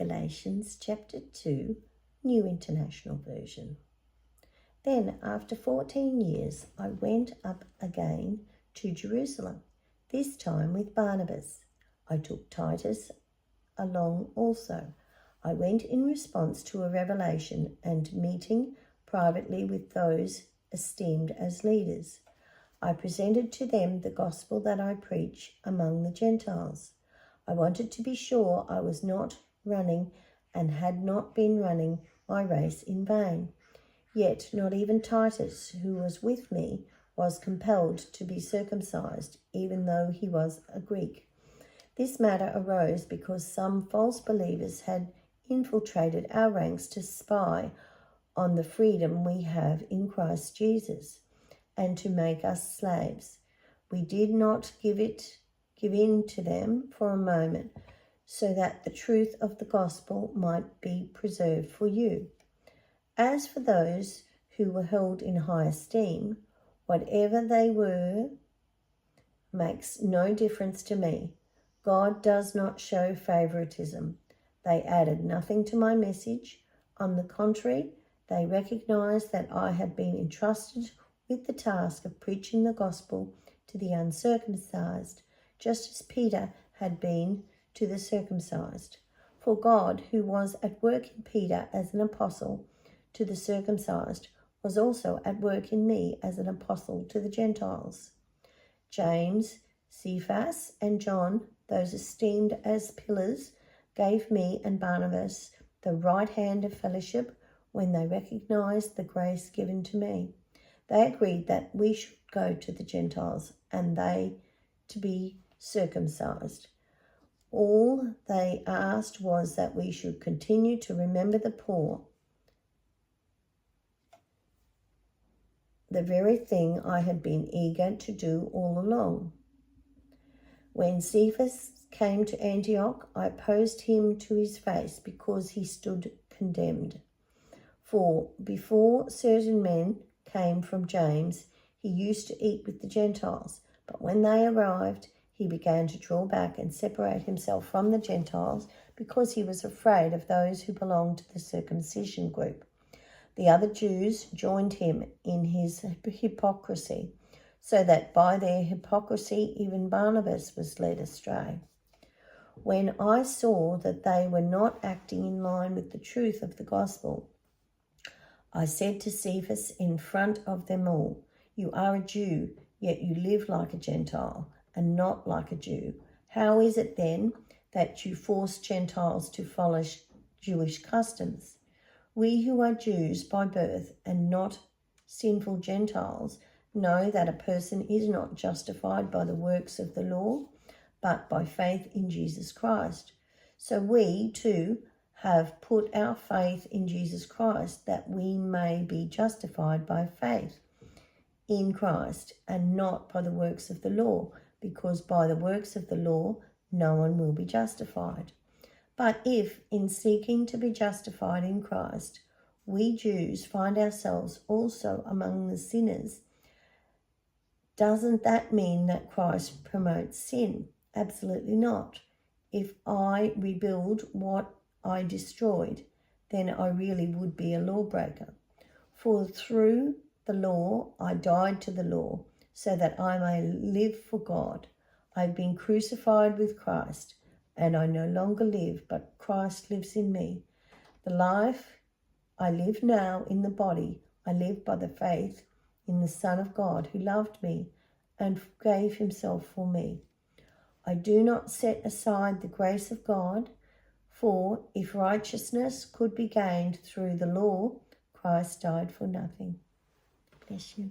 Galatians chapter 2, New International Version. Then, after 14 years, I went up again to Jerusalem, this time with Barnabas. I took Titus along also. I went in response to a revelation and meeting privately with those esteemed as leaders. I presented to them the gospel that I preach among the Gentiles. I wanted to be sure I was not running and had not been running my race in vain. Yet not even Titus, who was with me, was compelled to be circumcised, even though he was a Greek. This matter arose because some false believers had infiltrated our ranks to spy on the freedom we have in Christ Jesus and to make us slaves. We did not give in to them for a moment, so that the truth of the gospel might be preserved for you. As for those who were held in high esteem, whatever they were makes no difference to me. God does not show favoritism. They added nothing to my message. On the contrary, they recognized that I had been entrusted with the task of preaching the gospel to the uncircumcised, just as Peter had been to the circumcised. For God, who was at work in Peter as an apostle to the circumcised, was also at work in me as an apostle to the Gentiles. James, Cephas, and John, those esteemed as pillars, gave me and Barnabas the right hand of fellowship when they recognized the grace given to me. They agreed that we should go to the Gentiles and they to be circumcised. All they asked was that we should continue to remember the poor, the very thing I had been eager to do all along. When Cephas came to Antioch, I opposed him to his face because he stood condemned. For before certain men came from James, he used to eat with the Gentiles, but when they arrived, he began to draw back and separate himself from the Gentiles because he was afraid of those who belonged to the circumcision group. The other Jews joined him in his hypocrisy, so that by their hypocrisy even Barnabas was led astray. When I saw that they were not acting in line with the truth of the gospel, I said to Cephas in front of them all, "You are a Jew, yet you live like a Gentile and not like a Jew. How is it then that you force Gentiles to follow Jewish customs? We who are Jews by birth and not sinful Gentiles know that a person is not justified by the works of the law, but by faith in Jesus Christ. So we too have put our faith in Jesus Christ that we may be justified by faith in Christ and not by the works of the law, because by the works of the law no one will be justified. But if, in seeking to be justified in Christ, we Jews find ourselves also among the sinners, doesn't that mean that Christ promotes sin? Absolutely not. If I rebuild what I destroyed, then I really would be a lawbreaker. For through the law I died to the law, so that I may live for God. I've been crucified with Christ, and I no longer live, but Christ lives in me. The life I live now in the body, I live by the faith in the Son of God who loved me and gave himself for me. I do not set aside the grace of God, for if righteousness could be gained through the law, Christ died for nothing." Bless you.